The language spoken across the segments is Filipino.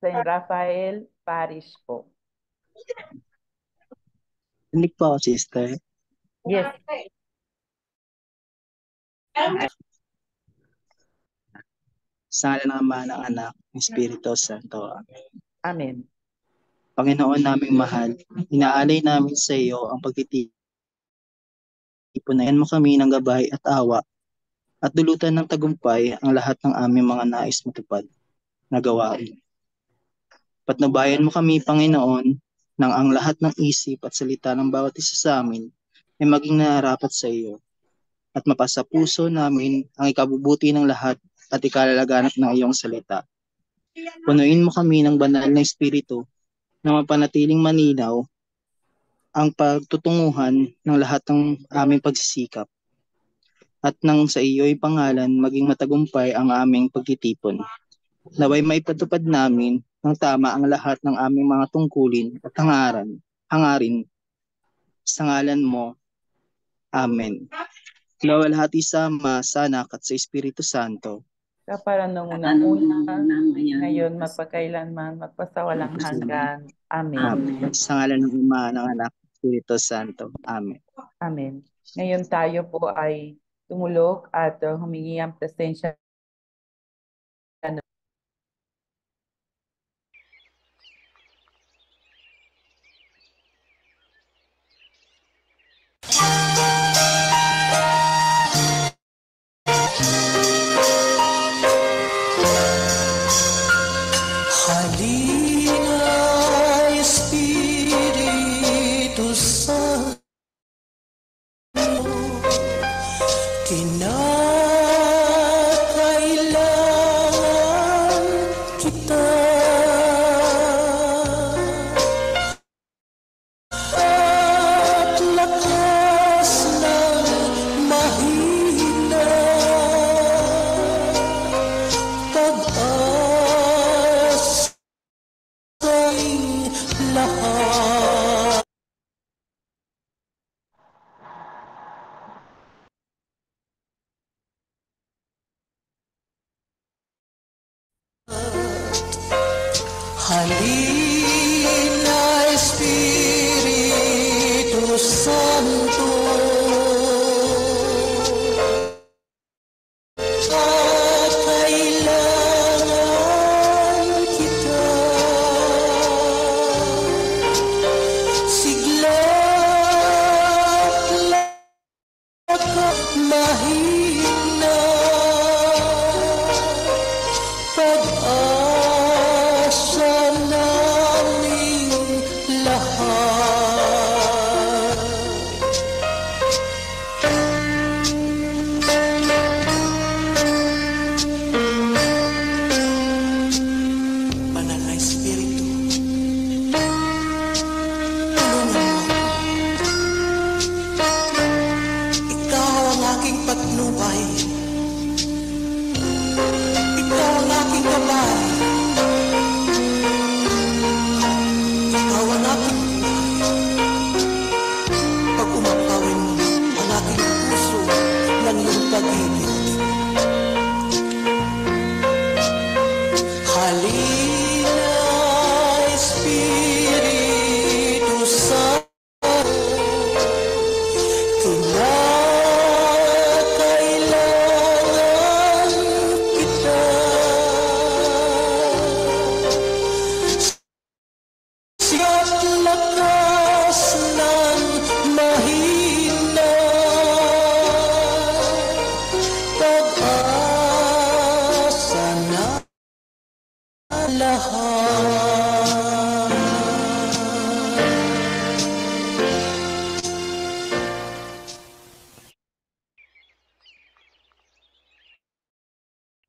St. Raphael Parish po. Hindi po ako, sister. Yes. Sa ngalan ng Ama, ng Anak, ng Espiritu Santo. Amen. Amen. Panginoon naming mahal, inaalay namin sa iyo ang pagtitipon na yan mo kami ng gabay at awa at dulutan ng tagumpay ang lahat ng aming mga nais matupad na gawain. Patnubayan mo kami, Panginoon, nang ang lahat ng isip at salita ng bawat isa sa amin ay maging nararapat sa iyo at mapasa puso namin ang ikabubuti ng lahat at ikalalaganap ng iyong salita. Punuin mo kami ng banal na espiritu na mapanatiling maninaw ang pagtutunguhan ng lahat ng aming pagsisikap at nang sa iyo'y pangalan maging matagumpay ang aming pagtitipon. Naway maipatupad namin ng tama ang lahat ng aming mga tungkulin at hangarin sa ngalan mo. Amen. Lawalhati sa Ama, sa Anak at sa Espiritu Santo. Kaparan ng unang-una, ngayon magpakailanman, magpasawalang hanggan. Amen. Amen. Sa ngalan ng Ama, ng Anak, Espiritu Santo. Amen. Amen. Ngayon tayo po ay tumulog at humingi ang presensya Halina, Espiritu Santo, kinakailangan kita. At lakas ng mahina, pag-asa lahat. Halina, Espiritu Santo, kailangan kita. Sigla't mahina, pag-asa naming lahat. Banal na Espiritu, tulungan mo. Ikaw ang aking patnubay, ikaw ang aking gabay, ikaw ang aking pag umapawin mo ang aking puso ng iyong pag-ibig. Halina, Espiritu Santo, kinakailangan kita. Siga't lakas ng mahina, pag-asa na lahat.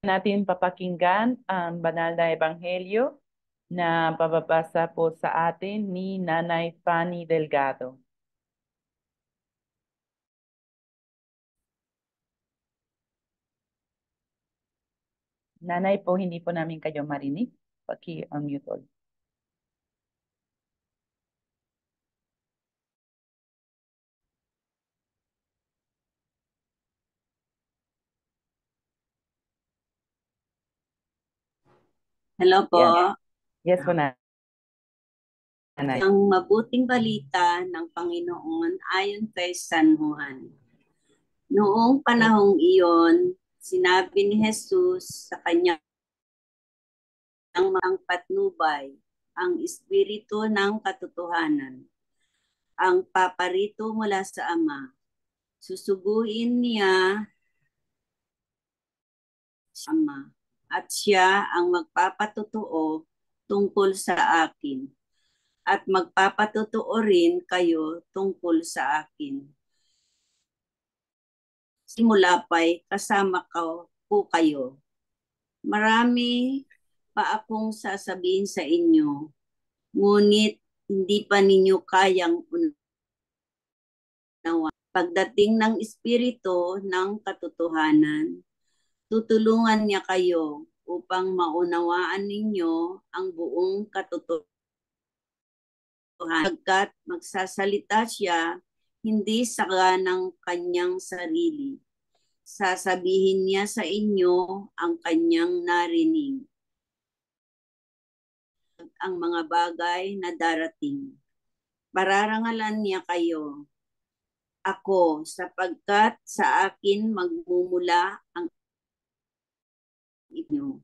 natin papakinggan ang banal na ebanghelyo na pababasa po sa atin ni Nanay Fanny Delgado. Nanay po, hindi po namin kayo marinig. Paki-unmute all. Hello po. Yan. Yes po, Nanay. Ang mabuting balita ng Panginoon ayon kay San Juan. Noong panahong iyon, sinabi ni Jesus sa kanyang ang patnubay, ang Espiritu ng katotohanan, ang paparito mula sa Ama. Susuguin niya sa Ama, at siya ang magpapatotoo tungkol sa akin, at magpapatotoo rin kayo tungkol sa akin. Simula pa'y kasama po kayo. Marami pa akong sasabihin sa inyo, ngunit hindi pa ninyo kayang unawa. Pagdating ng Espiritu ng katotohanan, tutulungan niya kayo upang maunawaan ninyo ang buong katotohanan. Pagkat magsasalita siya hindi sa ng kanyang sarili. Sasabihin niya sa inyo ang kanyang narinig, ang mga bagay na darating. Pararangalan niya kayo, ako, sapagkat sa akin magmumula ang inyo.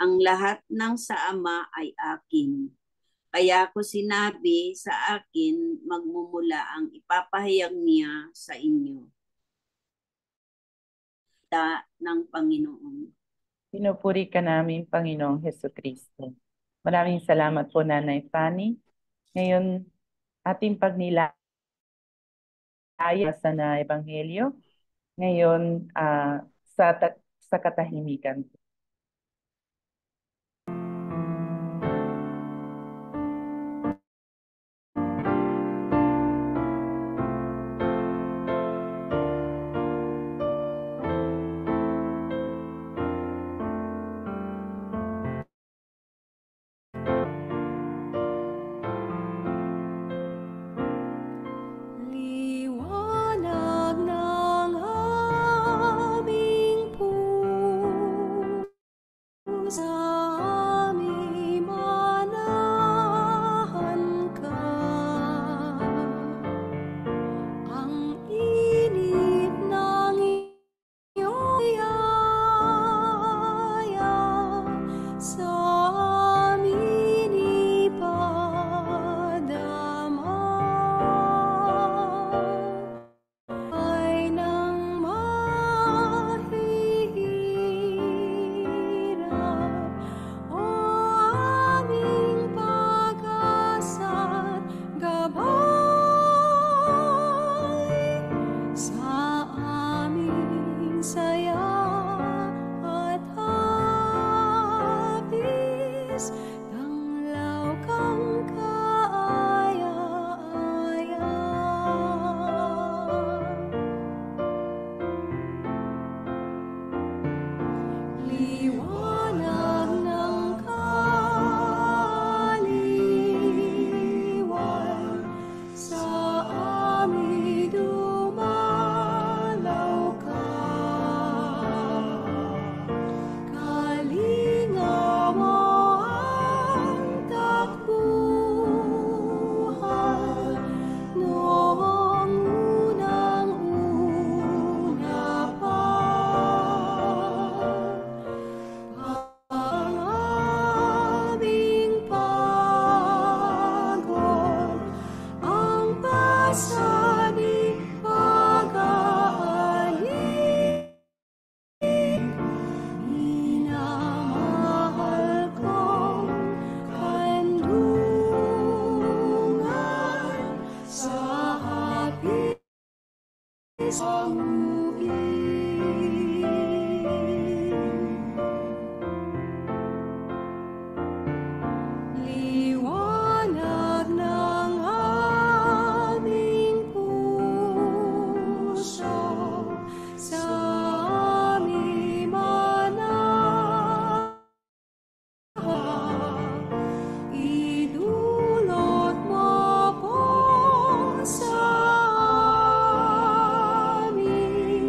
Ang lahat ng sa Ama ay akin. Kaya ko sinabi, sa akin magmumula ang ipapahayag niya sa inyo. Ng Panginoon. Pinupuri ka namin, Panginoong Hesukristo. Maraming salamat po, Nanay Fanny. Ngayon, ating pagnilaya sa na Ebanghelyo. Ngayon, sa katahimikan. Liwanag ng aming puso, aming manahan ka. Ang init ng iyong yaya sa amin ipadama. Ay nang mahihirap, o aming pag-asa't gabay, sa aming saya at hapis, tanglaw kang kaaya-aya. Liwanag ng kaliwan, sa amin dumalaw ka. Kalinga mo ang takbuhan, noong unang-una pa. Ang aming pagod, ang pasaning pag-aalip, minamahal kong kandungan, sa hapis ang liwanag ng aming puso, sa aming manahan, idulot mo po sa amin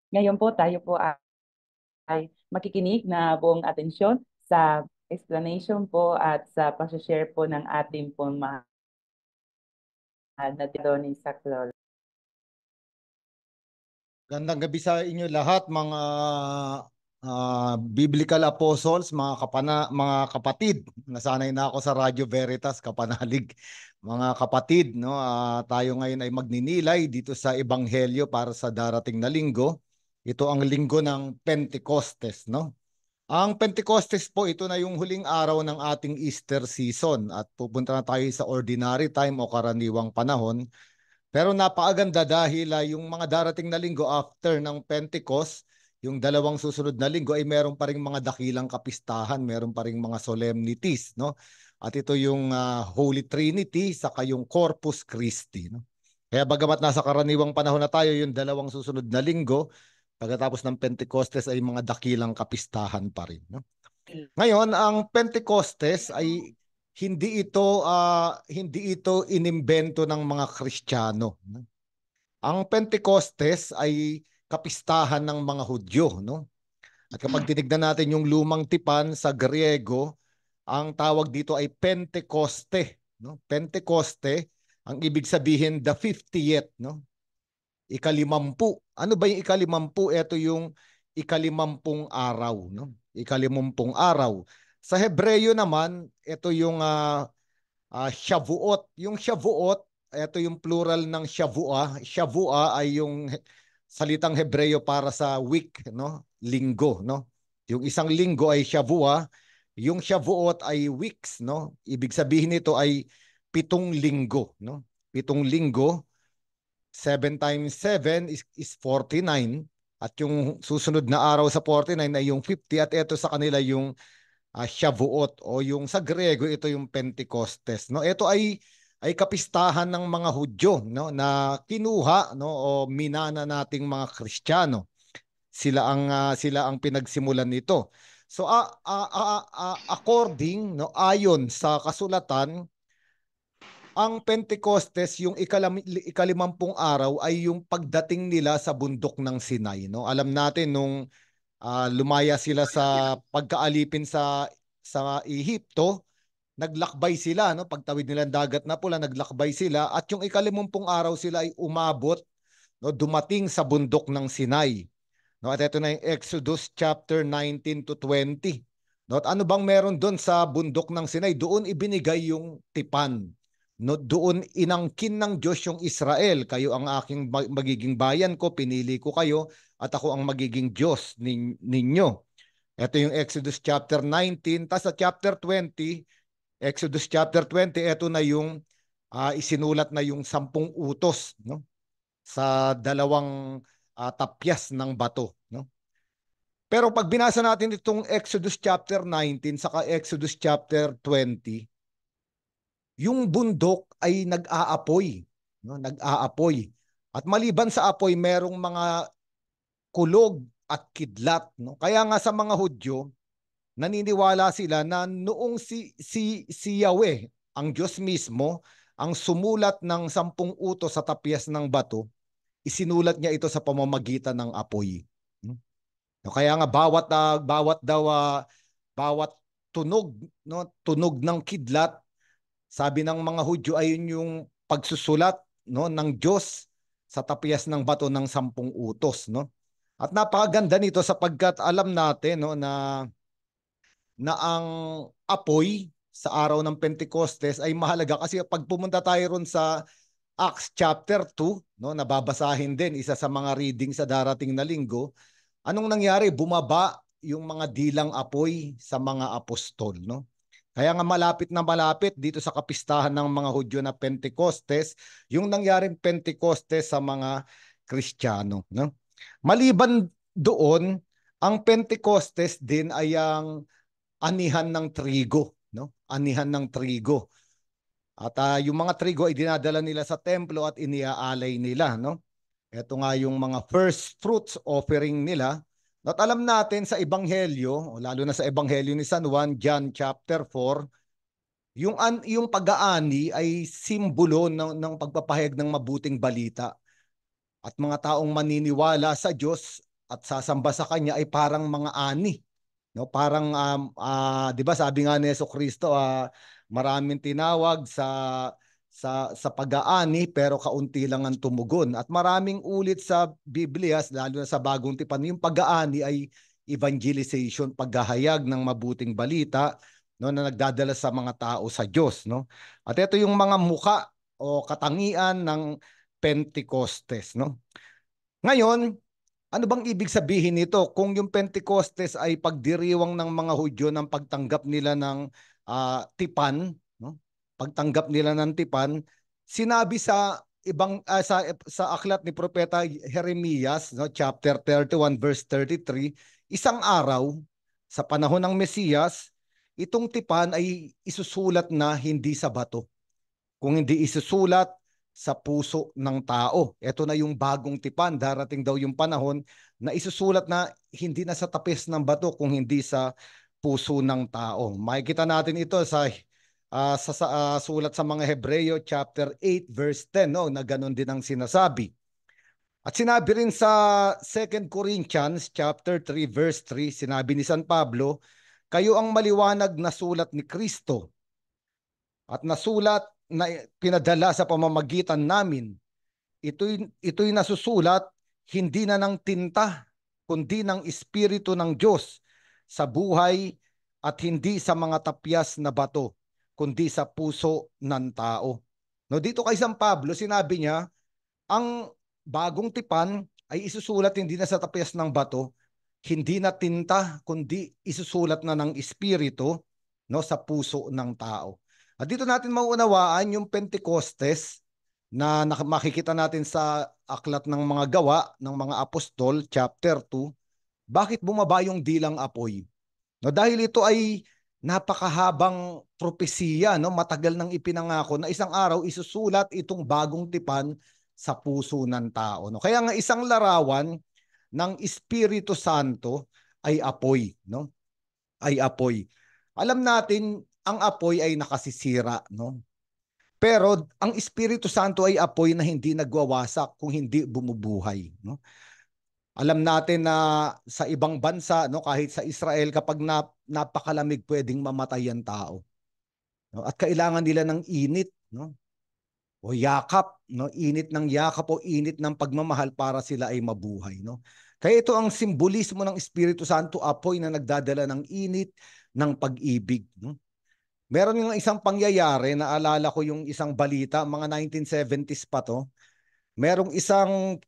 Ngayon po tayo po ay makikinig na buong atensyon sa explanation po at sa pag-share po ng ating po mahal na Tony Saclol. Gandang gabi sa inyo lahat, mga biblical apostles, mga kapatid. Nasanay na ako sa Radio Veritas, kapanalig. Mga kapatid, no? Tayo ngayon ay magninilay dito sa Ebanghelyo para sa darating na linggo. Ito ang linggo ng Pentecostes, no? Ang Pentecostes po, ito na yung huling araw ng ating Easter season at pupunta na tayo sa ordinary time o karaniwang panahon. Pero napakaganda dahil yung mga darating na linggo after ng Pentecost, yung dalawang susunod na linggo ay meron pa ring mga dakilang kapistahan, meron pa ring mga solemnities, no? At ito yung Holy Trinity saka yung Corpus Christi, no? Kaya bagamat nasa karaniwang panahon na tayo, yung dalawang susunod na linggo, pagkatapos ng Pentecostes ay mga dakilang kapistahan pa rin, no? Ngayon, ang Pentecostes ay hindi ito inimbento ng mga Kristiyano. Ang Pentecostes ay kapistahan ng mga Hudyo, no? At kapag tinignan natin yung lumang tipan sa Griego, ang tawag dito ay Pentecoste, no? Pentecoste, ang ibig sabihin the 50th, no? Ikalimampu. Ano ba yung ikalimampu? Ito yung ikalimampung araw, no? Ikalimampung araw. Sa Hebreyo naman, ito yung Shavuot. Yung Shavuot, ito yung plural ng Shavua. Shavua ay yung salitang Hebreyo para sa week, no? Linggo, no? Yung isang linggo ay Shavua. Yung Shavuot ay weeks, no? Ibig sabihin nito ay 7 linggo, no? 7 linggo. 7 times 7 is 49. At yung susunod na araw sa 49 ay yung 50. At ito sa kanila yung Shavuot o yung sa Griego ito yung Pentecostes, no? Ito ay kapistahan ng mga Hudyo, no, na kinuha, no, o minana nating mga Kristiyano. Sila ang pinagsimulan nito. So according, no, ayon sa kasulatan, ang Pentecostes, yung ikalimampung araw ay yung pagdating nila sa bundok ng Sinai, no? Alam natin nung lumaya sila sa pagkaalipin sa Ehipto, naglakbay sila, no? Pagtawid nila ng dagat na pula, naglakbay sila at yung ikalimampung araw sila ay umabot, no, dumating sa bundok ng Sinai. No, at ito na yung Exodus chapter 19 to 20. No, at ano bang meron doon sa bundok ng Sinai? Doon ibinigay yung tipan. No, doon inangkin ng Diyos yung Israel. Kayo ang aking magiging bayan ko, pinili ko kayo at ako ang magiging Diyos ninyo. Ito yung Exodus chapter 19. Tapos sa chapter 20, Exodus chapter 20, ito na yung isinulat na yung 10 utos, no? Sa dalawang tapyas ng bato, no? Pero pag binasa natin itong Exodus chapter 19 saka Exodus chapter 20, yung bundok ay nag-aapoy, no? Nag-aapoy. At maliban sa apoy, merong mga kulog at kidlat, no? Kaya nga sa mga Hudyo, naniniwala sila na noong si Yahweh, ang Diyos mismo, ang sumulat ng 10 utos sa tapyas ng bato, isinulat niya ito sa pamamagitan ng apoy. No, kaya nga bawat tunog, no, tunog ng kidlat, sabi ng mga Hudyo ayun yung pagsusulat, no, ng Diyos sa tapyas ng bato ng 10 utos, no? At napakaganda nito sapagkat alam natin, no, na ang apoy sa araw ng Pentecostes ay mahalaga kasi pag pumunta tayo ron sa Acts chapter 2, no, nababasahin din isa sa mga reading sa darating na linggo. Anong nangyari? Bumaba yung mga dilang apoy sa mga apostol, no? Kaya nga malapit na malapit dito sa kapistahan ng mga Hudyo na Pentecostes, yung nangyaring Pentecostes sa mga Kristiyano, no? Maliban doon, ang Pentecostes din ay ang anihan ng trigo, no? Anihan ng trigo. At yung mga trigo ay dinadala nila sa templo at iniaalay nila, no? Ito nga yung mga first fruits offering nila. At alam natin sa Ebanghelyo, lalo na sa Ebanghelyo ni San Juan, John chapter 4, yung pag-aani ay simbolo ng pagpapahayag ng mabuting balita. At mga taong maniniwala sa Diyos at sasamba sa kanya ay parang mga ani. No, parang 'di ba sabi nga ni Jesucristo, maraming tinawag sa pag-aani pero kaunti lang ang tumugon. At maraming ulit sa Biblia, lalo na sa Bagong Tipan, yung pag-aani ay evangelization, paghahayag ng mabuting balita, no, na nagdadala sa mga tao sa Diyos, no. At ito yung mga muka o katangian ng Pentecostes, no. Ngayon, ano bang ibig sabihin nito? Kung yung Pentecostes ay pagdiriwang ng mga Hudyo ng pagtanggap nila ng tipan, no? Pagtanggap nila ng tipan, sinabi sa ibang sa aklat ni Propeta Jeremias, no, chapter 31 verse 33, isang araw sa panahon ng Mesiyas, itong tipan ay isusulat na hindi sa bato, kung hindi isusulat sa puso ng tao. Ito na yung bagong tipan. Darating daw yung panahon na isusulat na hindi na sa tapis ng bato, kung hindi sa puso ng tao. Makikita natin ito sa sulat sa mga Hebreo chapter 8 verse 10, no, na ganun din ang sinasabi. At sinabi rin sa 2 Corinthians chapter 3 verse 3, sinabi ni San Pablo, kayo ang maliwanag na sulat ni Kristo at nasulat na pinadala sa pamamagitan namin. Ito'y nasusulat hindi na ng tinta, kundi ng Espiritu ng Diyos sa buhay, at hindi sa mga tapyas na bato, kundi sa puso ng tao. No, dito kay San Pablo, sinabi niya, ang bagong tipan ay isusulat hindi na sa tapyas ng bato, hindi na tinta, kundi isusulat na ng Espiritu, no, sa puso ng tao. At dito natin mauunawaan yung Pentecostes na makikita natin sa aklat ng mga gawa ng mga apostol, chapter 2, bakit bumaba yung dilang apoy? No, dahil ito ay napakahabang propesiya, no, matagal nang ipinangako na isang araw isusulat itong bagong tipan sa puso ng tao. No? Kaya nga isang larawan ng Espiritu Santo ay apoy, no? Ay apoy. Alam natin ang apoy ay nakasisira, no? Pero ang Espiritu Santo ay apoy na hindi nagwawasak kung hindi bumubuhay, no? Alam natin na sa ibang bansa, no, kahit sa Israel, kapag napakalamig pwedeng mamatay ang tao. No? At kailangan nila ng init, no? O yakap, no? Init ng yakap o init ng pagmamahal para sila ay mabuhay, no? Kaya ito ang simbolismo ng Espiritu Santo, apoy na nagdadala ng init ng pag-ibig, no? Meron yung isang pangyayari, naalala ko yung isang balita, mga 1970s pa to. Merong isang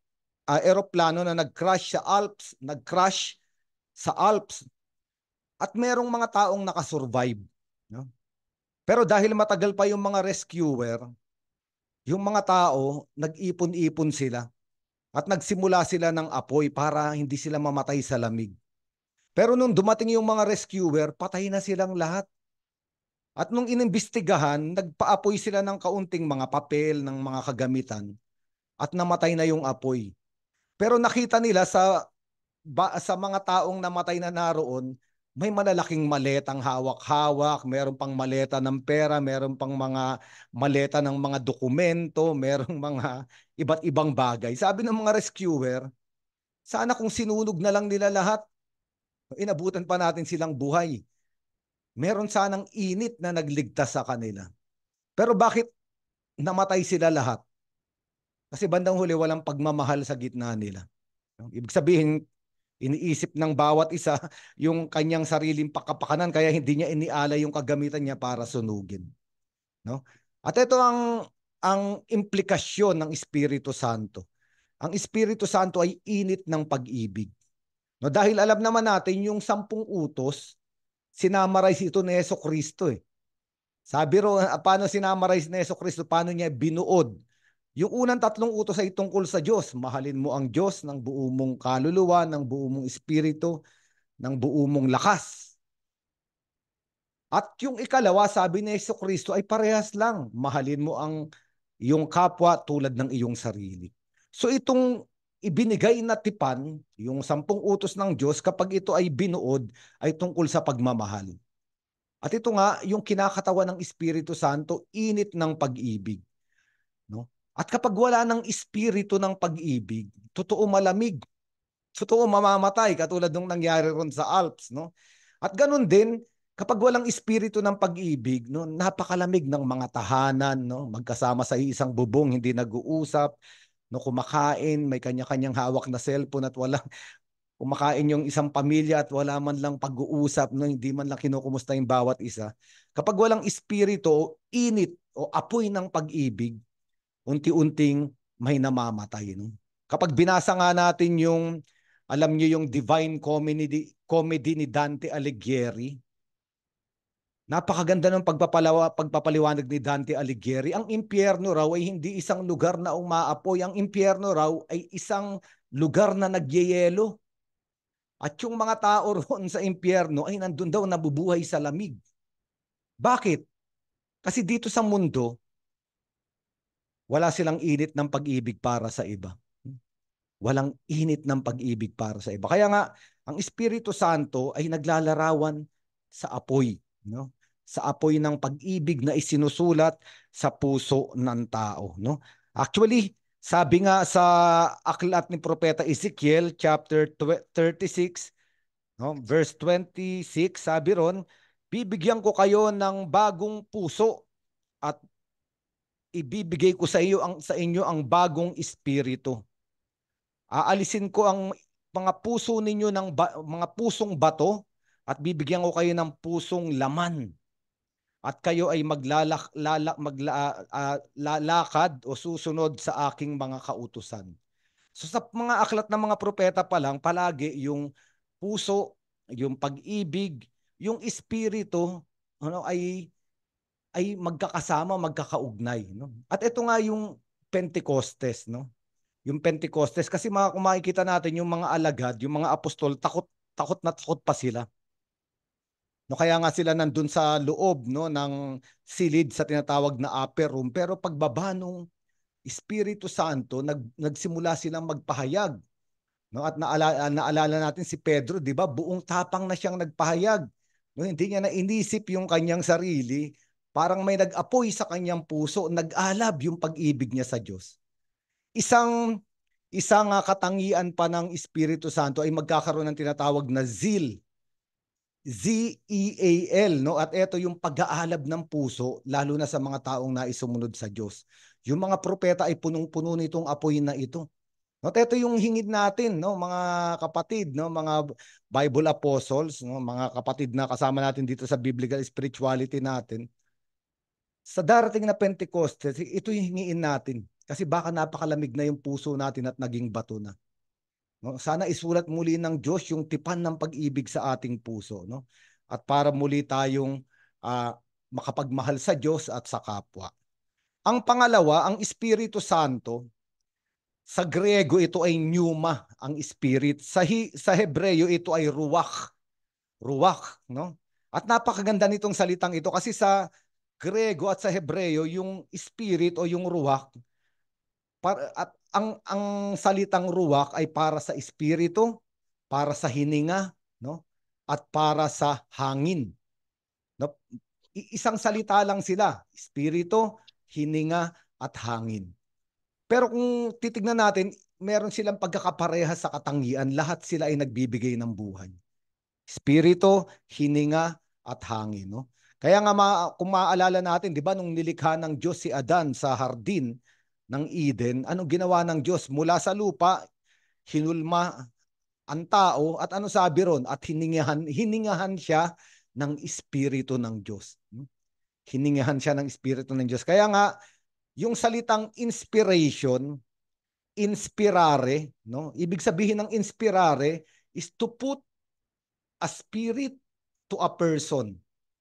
eroplano na nag-crash sa Alps, at merong mga taong nakasurvive, no? Pero dahil matagal pa yung mga rescuer, yung mga tao, nag-ipon-ipon sila at nagsimula sila ng apoy para hindi sila mamatay sa lamig. Pero nung dumating yung mga rescuer, patay na silang lahat. At nung inimbestigahan, nagpaapoy sila ng kaunting mga papel, ng mga kagamitan, at namatay na yung apoy. Pero nakita nila sa mga taong namatay na naroon, may malalaking maletang hawak-hawak, meron pang maleta ng pera, meron pang mga maleta ng mga dokumento, merong mga iba't ibang bagay. Sabi ng mga rescuer, sana kung sinunog na lang nila lahat, inabutan pa natin silang buhay. Meron sanang init na nagligtas sa kanila. Pero bakit namatay sila lahat? Kasi bandang huli walang pagmamahal sa gitna nila. Ibig sabihin, iniisip ng bawat isa yung kanyang sariling pakapakanan, kaya hindi niya iniala yung kagamitan niya para sunugin, no? At ito ang implikasyon ng Espiritu Santo. Ang Espiritu Santo ay init ng pag-ibig. No, dahil alam naman natin yung 10 utos, sinamarize ito ni Jesucristo eh. Sabi ro, paano sinamarize ni Jesucristo? Paano niya binuod? Yung unang 3 utos ay tungkol sa Diyos. Mahalin mo ang Diyos ng buo mong kaluluwa, ng buo mong espiritu, ng buo mong lakas. At yung ikalawa, sabi ni Jesucristo, ay parehas lang. Mahalin mo ang iyong kapwa tulad ng iyong sarili. So itong ibinigay na tipan, yung 10 utos ng Diyos, kapag ito ay binuod, ay tungkol sa pagmamahal. At ito nga, yung kinakatawan ng Espiritu Santo, init ng pag-ibig, no? At kapag wala ng espiritu ng pag-ibig, totoo malamig. totoo mamamatay katulad nung nangyari ron sa Alps, no? At ganun din kapag walang espiritu ng pag-ibig, no, napakalamig ng mga tahanan, no, magkasama sa isang bubong, hindi nag-uusap, no, kumakain, may kanya-kanyang hawak na cellphone at walang kumakain yung isang pamilya at wala man lang pag-uusap, no, hindi man lang kinukumusta yung bawat isa. Kapag walang espiritu, init o apoy ng pag-ibig, unti-unting may namamatay, no? Kapag binasa nga natin yung, alam niyo yung Divine Comedy ni Dante Alighieri, napakaganda ng pagpapaliwanag ni Dante Alighieri. Ang impyerno raw ay hindi isang lugar na umaapoy. Ang impyerno raw ay isang lugar na nagyeyelo. At yung mga tao roon sa impyerno ay nandun daw nabubuhay sa lamig. Bakit? Kasi dito sa mundo, wala silang init ng pag-ibig para sa iba. Walang init ng pag-ibig para sa iba. Kaya nga, ang Espiritu Santo ay naglalarawan sa apoy, no? Sa apoy ng pag-ibig na isinusulat sa puso ng tao, no? Actually, sabi nga sa aklat ni Propeta Ezekiel, chapter 36, no, verse 26, sabi ron, bibigyan ko kayo ng bagong puso at ibibigay ko sa inyo ang bagong espiritu. Aalisin ko ang mga puso ninyo ng mga pusong bato at bibigyan ko kayo ng pusong laman. At kayo ay maglalakad o susunod sa aking mga kautusan. So sa mga aklat ng mga propeta pa lang, palagi yung puso, yung pag-ibig, yung espiritu, ano, ay magkakasama, magkakaugnay, no? At ito nga yung Pentecostes, no? Yung Pentecostes, kasi kung makikita natin yung mga alagad, yung mga apostol, takot na takot pa sila. No, kaya nga sila nandun sa loob, no, ng silid sa tinatawag na upper room. Pero pagbaba nung Espiritu Santo, nagsimula silang magpahayag. No, at naalala natin si Pedro, di ba? Buong tapang na siyang nagpahayag. No, hindi niya na inisip yung kanyang sarili. Parang may nag-apoy sa kanyang puso, nag-alab yung pag-ibig niya sa Diyos. Isang katangian pa ng Espiritu Santo ay magkakaroon ng tinatawag na zeal. Z-E-A-L, no? At ito yung pag-aalab ng puso, lalo na sa mga taong naisumunod sa Diyos. Yung mga propeta ay punong-puno nitong apoy na ito. No, ito yung hingid natin, no, mga kapatid, no, mga Bible apostles, no, mga kapatid na kasama natin dito sa biblical spirituality natin. Sa darating na Pentecostes, ito yung hingiin natin. Kasi baka napakalamig na yung puso natin at naging bato na. No? Sana isulat muli ng Diyos yung tipan ng pag-ibig sa ating puso. No? At para muli tayong makapagmahal sa Diyos at sa kapwa. Ang pangalawa, ang Espiritu Santo, sa Griego ito ay pneuma, ang spirit. Sa Hebreyo ito ay ruach. Ruach, no? At napakaganda nitong salitang ito kasi sa Griego at sa Hebreyo yung spirit o yung ruach, at ang salitang ruach ay para sa espiritu, para sa hininga, no? At para sa hangin. No? Isang salita lang sila, espiritu, hininga at hangin. Pero kung titignan natin, meron silang pagkakapareha sa katangian, lahat sila ay nagbibigay ng buhay. Espiritu, hininga at hangin, no? Kaya nga kung maaalala natin, 'di ba, nung nilikha ng Diyos si Adan sa hardin ng Eden, anong ginawa ng Diyos? Mula sa lupa, hinulma ang tao at ano sabi ron? At hiningahan siya ng espiritu ng Diyos. Hiningahan siya ng espiritu ng Diyos. Kaya nga, yung salitang inspiration, inspirare, no? Ibig sabihin ng inspirare is to put a spirit to a person.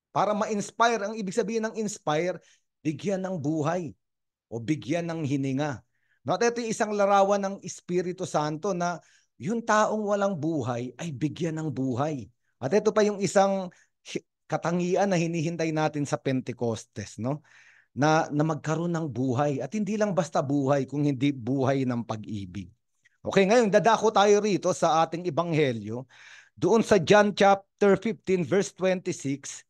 Para ma-inspire, ang ibig sabihin ng inspire, bigyan ng buhay o bigyan ng hininga. No, at ito yung isang larawan ng Espiritu Santo na yung taong walang buhay ay bigyan ng buhay. At ito pa yung isang katangian na hinihintay natin sa Pentecostes, no? Na magkaroon ng buhay. At hindi lang basta buhay, kung hindi buhay ng pag-ibig. Okay, ngayon dadako tayo rito sa ating ebanghelyo. Doon sa John chapter 15 verse 26,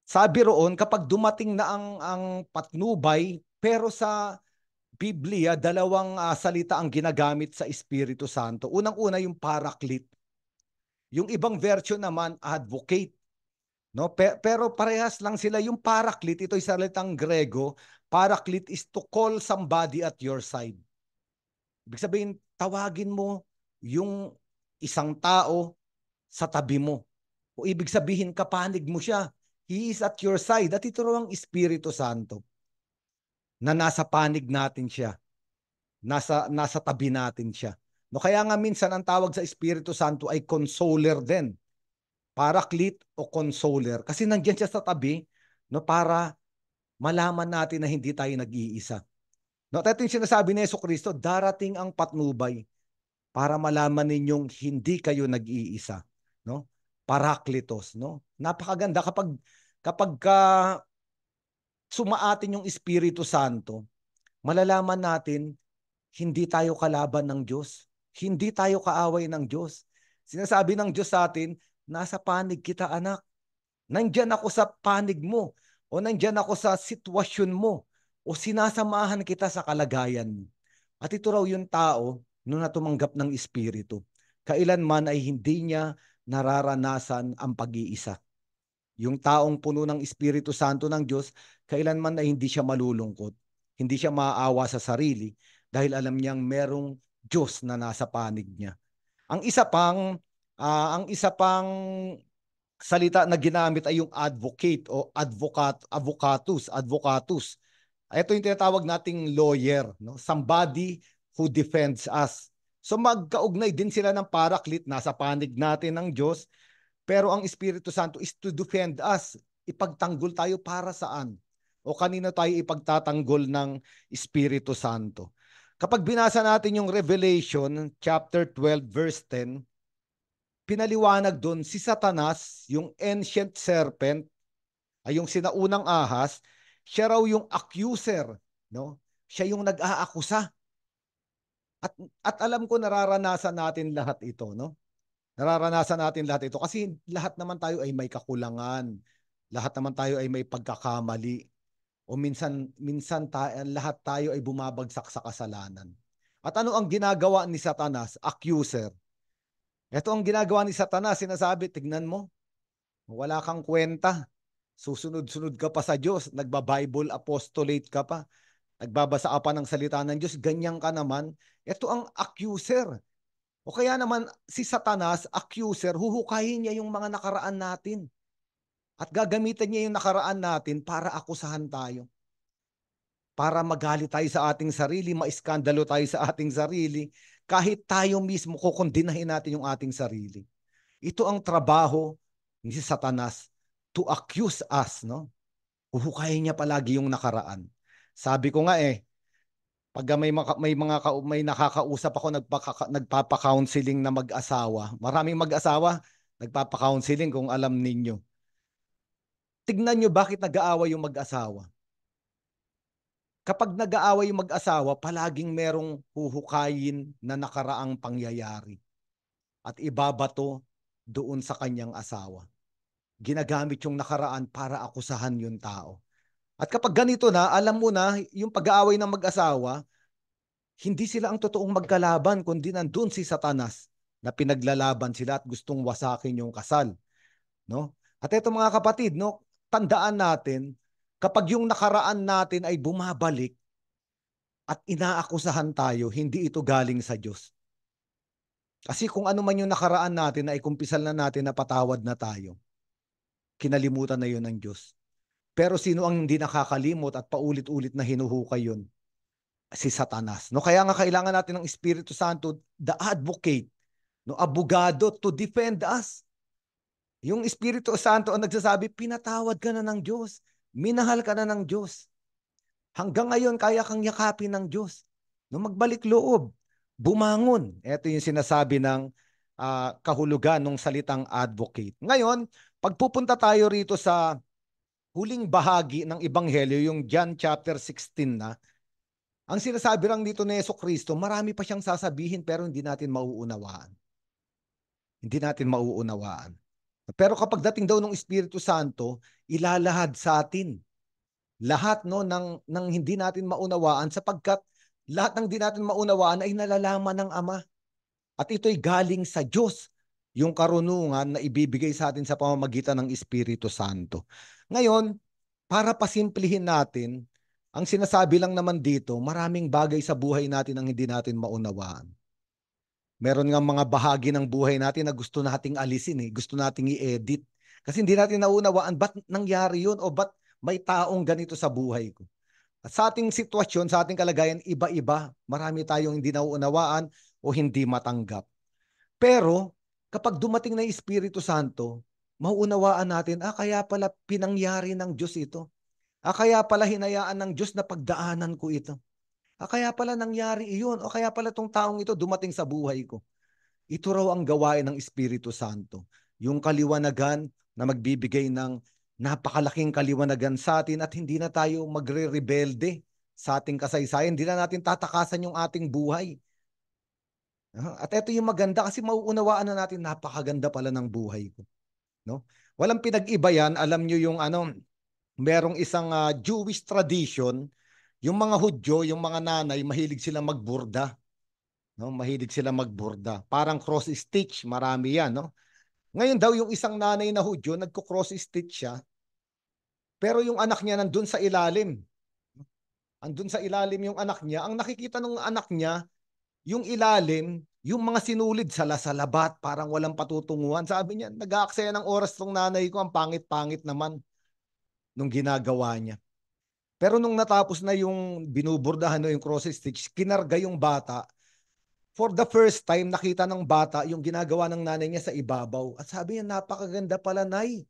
sabi roon, kapag dumating na ang patnubay, pero sa Biblia, dalawang salita ang ginagamit sa Espiritu Santo. Unang-una yung Paraclete. Yung ibang version naman, Advocate. No? Pero parehas lang sila. Yung Paraclete, ito'y salitang Grego. Paraclete is to call somebody at your side. Ibig sabihin, tawagin mo yung isang tao sa tabi mo. O ibig sabihin, kapanig mo siya. He is at your side. At ito raw ang Espiritu Santo na nasa panig natin siya. Nasa tabi natin siya. No, kaya nga minsan ang tawag sa Espiritu Santo ay consoler din. Paraclete o consoler. Kasi nandiyan siya sa tabi, no, para malaman natin na hindi tayo nag-iisa. No, at ito yung sinasabi ni Jesucristo, darating ang patnubay para malaman ninyong hindi kayo nag-iisa. No? Parakletos. No? Napakaganda kapag sumaatin yung Espiritu Santo, malalaman natin hindi tayo kalaban ng Diyos. Hindi tayo kaaway ng Diyos. Sinasabi ng Diyos sa atin, nasa panig kita anak. Nandyan ako sa panig mo. O nandyan ako sa sitwasyon mo. O sinasamahan kita sa kalagayan mo. At ito raw yung tao nung natumanggap ng Espiritu. Kailanman ay hindi niya nararanasan ang pag-iisa. Yung taong puno ng Espiritu Santo ng Diyos, kailanman ay hindi siya malulungkot. Hindi siya maaawa sa sarili dahil alam niyang merong Diyos na nasa panig niya. Ang isa pang salita na ginamit ay yung advocate o advocatus. Ito yung tinatawag nating lawyer, no? Somebody who defends us. So magkaugnay din sila ng Paraclete, nasa panig natin ng Diyos, pero ang Espiritu Santo is to defend us. Ipagtanggol tayo para saan? O kanino tayo ipagtatanggol ng Espiritu Santo? Kapag binasa natin yung Revelation chapter 12 verse 10, pinaliwanag doon si Satanas, yung ancient serpent, ay yung sinaunang ahas, siya raw yung accuser, no? Siya yung nag-aakusa. At alam ko nararanasan natin lahat ito, no? Nararanasan natin lahat ito kasi lahat naman tayo ay may kakulangan. Lahat naman tayo ay may pagkakamali. O minsan lahat tayo ay bumabagsak sa kasalanan. At ano ang ginagawa ni Satanas? Accuser. Ito ang ginagawa ni Satanas, sinasabi, tignan mo, wala kang kwenta. Susunod-sunod ka pa sa Diyos, nagba-Bible apostolate ka pa, nagbabasa ka pa ng salita ng Diyos, ganyan ka naman. Ito ang accuser. O kaya naman si Satanas, accuser, huhukayin niya yung mga nakaraan natin. At gagamitin niya yung nakaraan natin para akusahan tayo. Para magalit tayo sa ating sarili, maiskandalo tayo sa ating sarili, kahit tayo mismo kukondinahin natin yung ating sarili. Ito ang trabaho ni Satanas, to accuse us, no? Huhukayin niya palagi yung nakaraan. Sabi ko nga pag may nakakausap ako nagpapa-counseling na mag-asawa. Maraming mag-asawa nagpapa-counseling kung alam ninyo. Tignan nyo bakit nag-aaway yung mag-asawa. Kapag nag-aaway yung mag-asawa, palaging merong huhukayin na nakaraang pangyayari at ibabato doon sa kanyang asawa. Ginagamit yung nakaraan para akusahan yung tao. At kapag ganito na, alam mo na, yung pag-aaway ng mag-asawa, hindi sila ang totoong magkalaban, kundi nandun si Satanas na pinaglalaban sila at gustong wasakin yung kasal. No? At ito mga kapatid, no, tandaan natin, kapag yung nakaraan natin ay bumabalik at inaakusahan tayo, hindi ito galing sa Diyos. Kasi kung ano man yung nakaraan natin, ay kumpisal na natin na patawad na tayo. Kinalimutan na yun ng Diyos. Pero sino ang hindi nakakalimot at paulit-ulit na hinuhukay yun? Si Satanas. No, kaya nga kailangan natin ng Espiritu Santo, the advocate, no, abogado to defend us. Yung Espiritu Santo ang nagsasabi, pinatawad ka na ng Diyos. Minahal ka na ng Diyos. Hanggang ngayon, kaya kang yakapin ng Diyos. No, magbalik loob. Bumangon. Ito yung sinasabi ng kahulugan ng salitang advocate. Ngayon, pagpupunta tayo rito sa huling bahagi ng Ebanghelyo, yung John chapter 16 na, ang sinasabi lang dito ni Jesucristo, marami pa siyang sasabihin pero hindi natin mauunawaan. Hindi natin mauunawaan. Pero kapag dating daw ng Espiritu Santo, ilalahad sa atin lahat, no, ng hindi natin maunawaan sapagkat Lahat ng di natin maunawaan ay nalalaman ng Ama. At ito'y galing sa Diyos, yung karunungan na ibibigay sa atin sa pamamagitan ng Espiritu Santo. Ngayon, para pasimplihin natin, ang sinasabi lang naman dito, maraming bagay sa buhay natin ang hindi natin maunawaan. Meron nga mga bahagi ng buhay natin na gusto nating alisin, gusto nating i-edit. Kasi hindi natin naunawaan ba't nangyari yun o ba't may taong ganito sa buhay ko. At sa ating sitwasyon, sa ating kalagayan, iba-iba. Marami tayong hindi nauunawaan o hindi matanggap. Pero kapag dumating na yung Espiritu Santo, mauunawaan natin, kaya pala pinangyari ng Diyos ito. Kaya pala hinayaan ng Diyos na pagdaanan ko ito. Kaya pala nangyari iyon. O kaya pala tong taong ito dumating sa buhay ko. Ito raw ang gawain ng Espiritu Santo. Yung kaliwanagan na magbibigay ng napakalaking kaliwanagan sa atin at hindi na tayo magre-rebelde sa ating kasaysayan. Hindi na natin tatakasan yung ating buhay. At ito yung maganda kasi mauunawaan na natin napakaganda pala ng buhay ko. No? Walang pinag-iba yan. Alam nyo yung merong isang Jewish tradition, yung mga Hudyo, yung mga nanay, mahilig sila magburda. No? Mahilig sila magburda. Parang cross stitch, marami yan. No? Ngayon daw yung isang nanay na Hudyo, nagko-cross stitch siya, pero yung anak niya nandun sa ilalim. Andun sa ilalim yung anak niya. Ang nakikita ng anak niya, yung ilalim, yung mga sinulid sa labat, parang walang patutunguhan. Sabi niya, nag-aaksaya ng oras tong nanay ko, ang pangit-pangit naman nung ginagawa niya. Pero nung natapos na yung binuburdahan o yung cross stitch, kinarga yung bata. For the first time, nakita ng bata yung ginagawa ng nanay niya sa ibabaw. At sabi niya, napakaganda pala, Nay.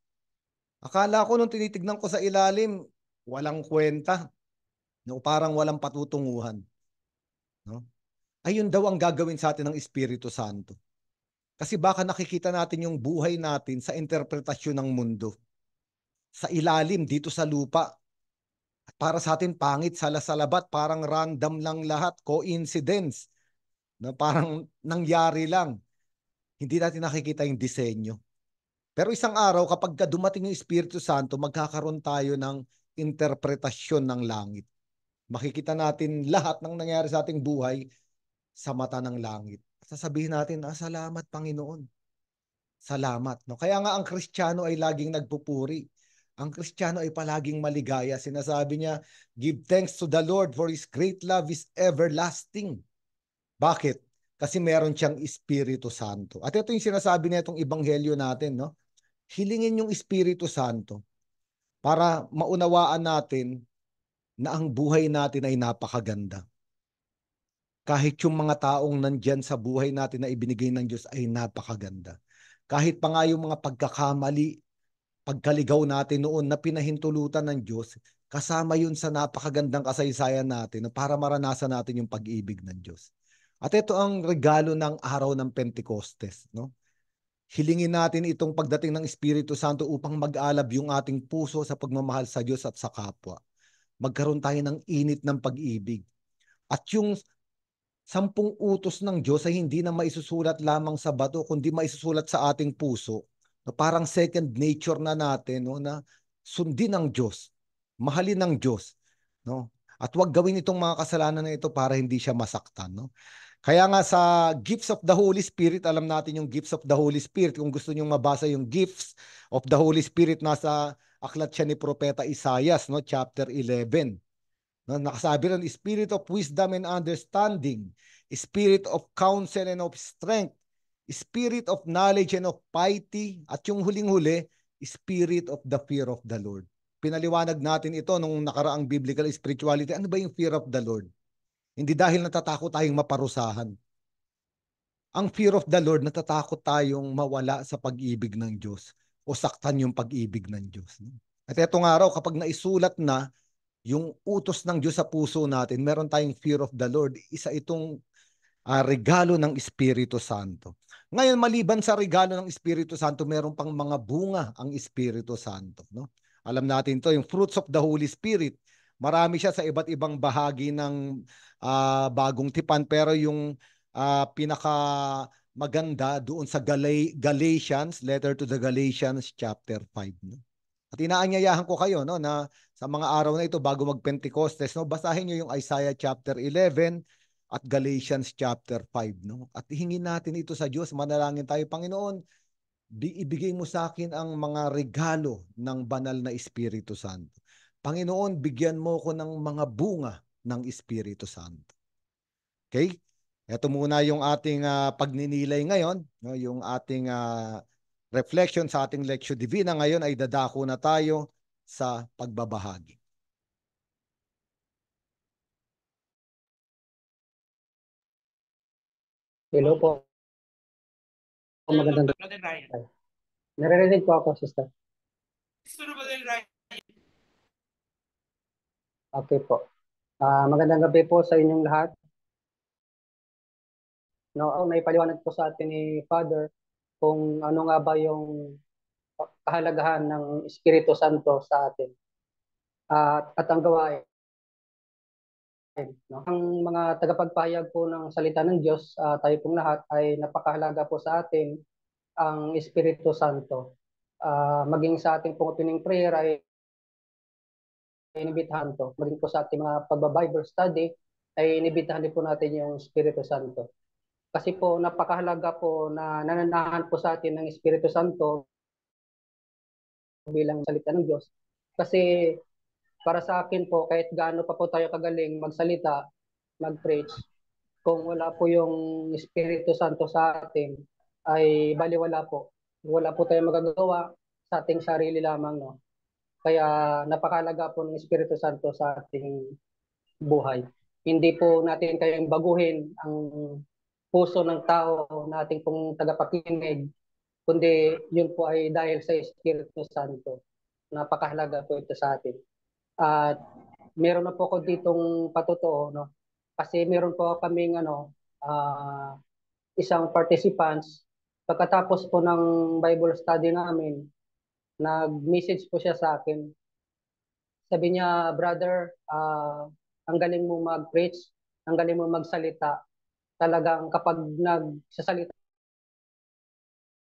Akala ko nung tinitignan ko sa ilalim, walang kwenta. No, parang walang patutunguhan. No? Ayun daw ang gagawin sa atin ng Espiritu Santo. Kasi baka nakikita natin yung buhay natin sa interpretasyon ng mundo. Sa ilalim, dito sa lupa. At para sa atin, pangit, salasalabat, parang random lang lahat, coincidence. Na parang nangyari lang. Hindi natin nakikita yung disenyo. Pero isang araw, kapag dumating yung Espiritu Santo, magkakaroon tayo ng interpretasyon ng langit. Makikita natin lahat ng nangyari sa ating buhay sa mata ng langit. Sasabihin natin, salamat Panginoon. Salamat. No? Kaya nga ang Kristiyano ay laging nagpupuri. Ang Kristiyano ay palaging maligaya. Sinasabi niya, give thanks to the Lord for His great love is everlasting. Bakit? Kasi meron siyang Espiritu Santo. At ito yung sinasabi niya itong ebanghelyo natin. No? Hilingin yung Espiritu Santo para maunawaan natin na ang buhay natin ay napakaganda. Kahit yung mga taong nandyan sa buhay natin na ibinigay ng Diyos ay napakaganda. Kahit pa nga yung mga pagkakamali, pagkaligaw natin noon na pinahintulutan ng Diyos, kasama yun sa napakagandang kasaysayan natin para maranasan natin yung pag-ibig ng Diyos. At ito ang regalo ng araw ng Pentecostes. No? Hilingin natin itong pagdating ng Espiritu Santo upang mag-alab yung ating puso sa pagmamahal sa Diyos at sa kapwa. Magkaroon tayo ng init ng pag-ibig. At yung 10 utos ng Diyos ay hindi na maisusulat lamang sa bato, kundi maisusulat sa ating puso. Na parang second nature na natin, no, na sundin ng Diyos, mahalin ng Diyos. No? At huwag gawin itong mga kasalanan na ito para hindi siya masaktan. No? Kaya nga sa gifts of the Holy Spirit, alam natin yung gifts of the Holy Spirit. Kung gusto nyong mabasa yung gifts of the Holy Spirit, nasa aklat siya ni Propeta Isaias, no, chapter 11. No, nakasabi rin, Spirit of wisdom and understanding, Spirit of counsel and of strength, Spirit of knowledge and of piety, at yung huling-huli, Spirit of the fear of the Lord. Pinaliwanag natin ito nung nakaraang biblical spirituality. Ano ba yung fear of the Lord? Hindi dahil natatakot tayong maparusahan. Ang fear of the Lord, natatakot tayong mawala sa pag-ibig ng Diyos o saktan yung pag-ibig ng Diyos. At etong araw, kapag naisulat na yung utos ng Diyos sa puso natin, meron tayong fear of the Lord. Isa itong regalo ng Espiritu Santo. Ngayon, maliban sa regalo ng Espiritu Santo, meron pang mga bunga ang Espiritu Santo. No? Alam natin to, yung fruits of the Holy Spirit. Marami siya sa iba't ibang bahagi ng bagong tipan, pero yung pinaka maganda doon sa Galatians, letter to the Galatians chapter 5. No? At inaanyayahan ko kayo, no, na sa mga araw na ito bago mag-Pentecostes, no, basahin niyo yung Isaiah chapter 11 at Galatians chapter 5, no? At hingin natin ito sa Diyos, manalangin tayo, Panginoon, ibigay mo sa akin ang mga regalo ng banal na Espiritu Santo. Panginoon, bigyan mo ko ng mga bunga ng Espiritu Santo. Okay? Ito muna yung ating pagninilay ngayon, no? Yung ating reflection sa ating Lectio Divina. Ngayon ay dadako na tayo sa pagbabahagi. Hello po. Magandang gabi. Naririnig po ako, sister. Okay po. Magandang gabi po sa inyong lahat. No, may paliwanag po sa atin ni Father kung ano nga ba yung kahalagahan ng Espiritu Santo sa atin. At ang gawain. No? Ang mga tagapagpahayag po ng salita ng Diyos, tayo pong lahat ay napakahalaga po sa atin ang Espiritu Santo. Maging sa ating pong opening prayer ay inibitahan to. Maging po sa ating mga pagba-Bible study ay inibitahan din po natin yung Espiritu Santo. Kasi po napakahalaga po na nananahan po sa atin ng Espiritu Santo bilang salita ng Diyos. Kasi para sa akin po, kahit gaano pa po tayo kagaling magsalita, mag-preach, kung wala po yung Espiritu Santo sa atin, ay baliwala po. Wala po tayong magagawa sa ating sarili lamang, no? Kaya napakahalaga po ng Espiritu Santo sa ating buhay. Hindi po natin kayang baguhin ang puso ng tao na ating pong tagapakinig, kundi yun po ay dahil sa Espiritu Santo. Napakahalaga po ito sa atin. At meron na po ako ditong patotoo, no? Kasi meron po kaming isang participants. Pagkatapos po ng Bible study namin, nag-message po siya sa akin. Sabi niya, brother, ang galing mo mag-preach, ang galing mo magsalita. Talagang kapag nagsasalita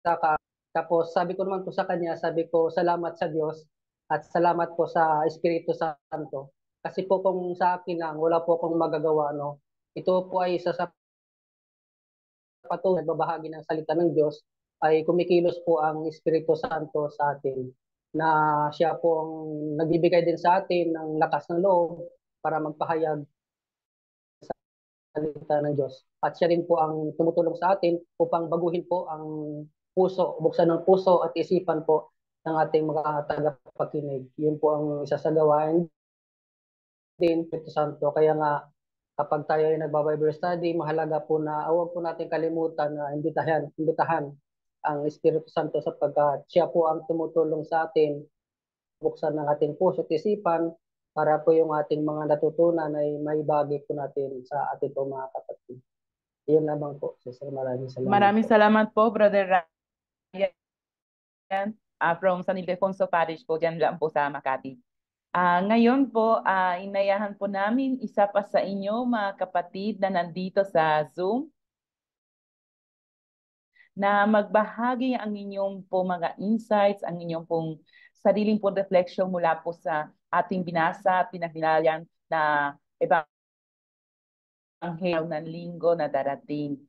ka, tapos sabi ko naman po sa kanya, sabi ko, salamat sa Diyos at salamat po sa Espiritu Santo. Kasi po kung sa akin lang, wala po akong magagawa, no? Ito po ay isa sa patuloy nagbabahagi ng salita ng Diyos, ay kumikilos po ang Espiritu Santo sa atin, na siya po ang nagbibigay din sa atin ng lakas ng loob para magpahayag sa salita ng Diyos. At siya rin po ang tumutulong sa atin upang baguhin po ang puso, buksan ng puso at isipan po ng ating mga tagapakinig. Yun po ang isa sa gawain din, Espiritu Santo. Kaya nga, kapag tayo ay nagba-Bible study, mahalaga po na huwag po natin kalimutan na imbitahan ang Espiritu Santo sapagkat siya po ang tumutulong sa atin, buksan ng ating puso at isipan para po yung ating mga natutunan ay maibagi po natin sa ating po mga kapatid. Iyon lamang po. Sister, maraming salamat. Maraming salamat po, Brother Ryan, from San Ildefonso Parish po, dyan lang po sa Makati. Ngayon po, inayahan po namin isa pa sa inyo mga kapatid na nandito sa Zoom na magbahagi ang inyong po mga insights, ang inyong pong sariling po reflection mula po sa ating binasa at pinagnilayan na Ebanghelyo ng linggo na darating.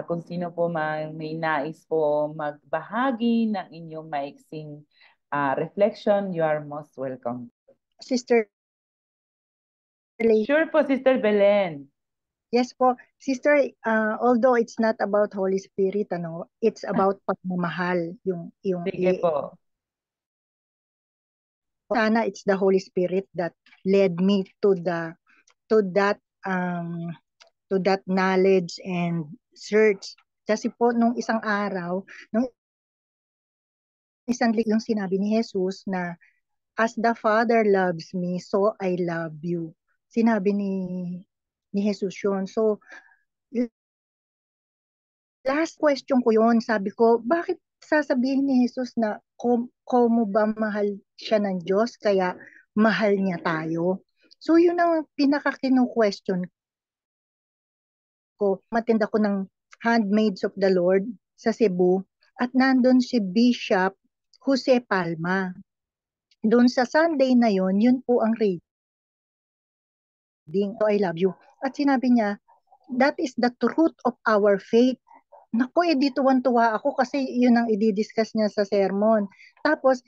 Kung sino po may nais po magbahagi ng inyong maiksing reflection, you are most welcome. Sister Lay. Sure po, Sister Belen. Yes po. Sister, although it's not about Holy Spirit, it's about pagmamahal. Sige po. Sana it's the Holy Spirit that led me to that knowledge and search. Kasi po nung isang araw, nung isang yung sinabi ni Jesus na as the Father loves me, so I love you. Sinabi ni Jesus yun. So, last question ko yun, sabi ko, bakit sasabihin ni Jesus na komo ba mahal siya ng Diyos, kaya mahal niya tayo? So, yun ang pinaka-kinu-question ko. Matinda ko ng Handmaids of the Lord sa Cebu at nandun si Bishop Jose Palma. Doon sa Sunday na yon, yun po ang reading. So, I love you. At sinabi niya, that is the truth of our faith. Naku, di tuwan-tuwa ako kasi yun ang i-discuss niya sa sermon. Tapos,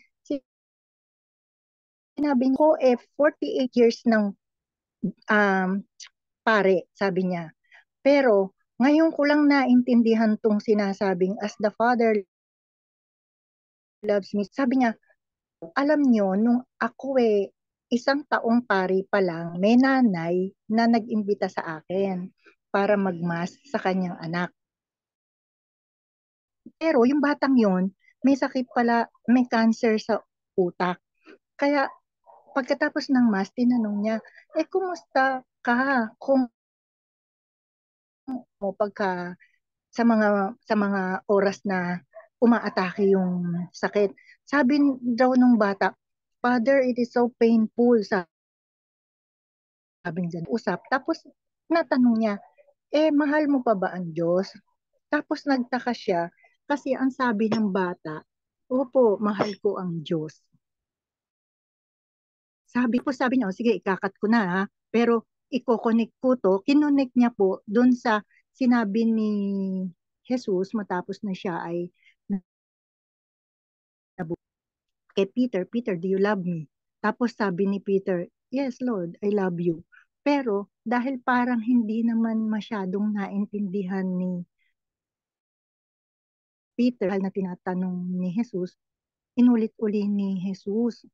sinabi niya ko, 48 years ng pare, sabi niya. Pero, ngayon ko lang naintindihan tong sinasabing, as the Father loves me. Sabi niya, alam niyo, nung ako isang taong pari pa lang, may nanay na nag-imbita sa akin para magmas sa kanyang anak. Pero yung batang yon, may sakit pala, may cancer sa utak. Kaya pagkatapos ng mas, tinanong niya, kumusta ka? Kung pagka sa mga oras na umaatake yung sakit. Sabi daw nung bata, Father, it is so painful. Sabi niya, usap. Tapos natanong niya, mahal mo pa ba ang Diyos? Tapos nagtaka siya kasi ang sabi ng bata, opo, mahal ko ang Diyos. Sabi niya, sige, ikakat ko na ha. Pero i-connect ko to, kinonect niya po doon sa sinabi ni Jesus matapos na siya ay kay Peter, Peter, do you love me? Tapos sabi ni Peter, yes Lord, I love you. Pero dahil parang hindi naman masyadong naintindihan ni Peter na tinatanong ni Jesus, inulit-uli ni Jesus,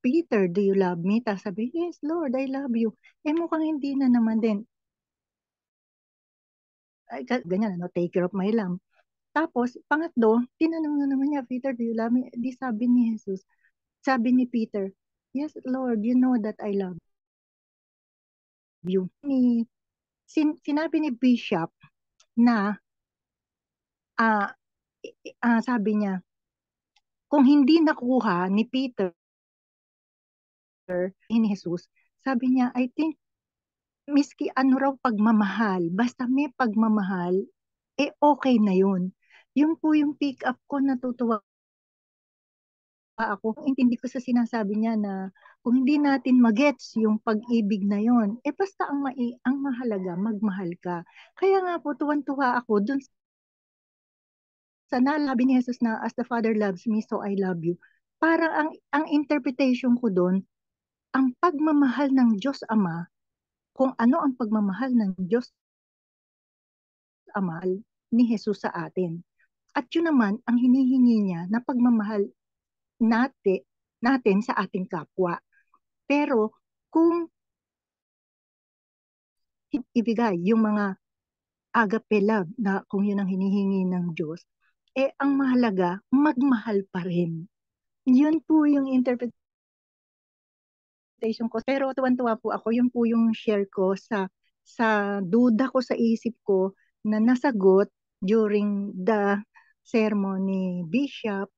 Peter, do you love me? Tapos sabi, yes Lord, I love you. Mukhang hindi na naman din. Ay, ganyan, take care of my lamb. Tapos, pangatlo, tinanong na naman niya, Peter, do you love me? Di sabi ni Jesus, sabi ni Peter, yes Lord, you know that I love you. Sinabi ni Bishop na sabi niya, kung hindi nakuha ni Peter ni Jesus, sabi niya, I think miski ano raw pagmamahal, basta may pagmamahal, okay na yun. Yun po yung pick up ko, natutuwa ako. Intindi ko sa sinasabi niya na kung hindi natin magets yung pag-ibig na yon, basta ang mahalaga, magmahal ka. Kaya nga po, tuwan-tuwa ako dun sa nalabi ni Jesus na, as the Father loves me, so I love you. Parang ang interpretation ko doon, ang pagmamahal ng Diyos Ama, kung ano ang pagmamahal ng Diyos Ama ni Jesus sa atin. At yun naman, ang hinihingi niya na pagmamahal natin sa ating kapwa. Pero kung ibigay yung mga agape love na kung yun ang hinihingi ng Diyos, ang mahalaga, magmahal pa rin. Yun po yung interpretation ko. Pero tuwan-tuwa po ako, yun po yung share ko sa duda ko sa isip ko na nasagot during the sermon ni Bishop.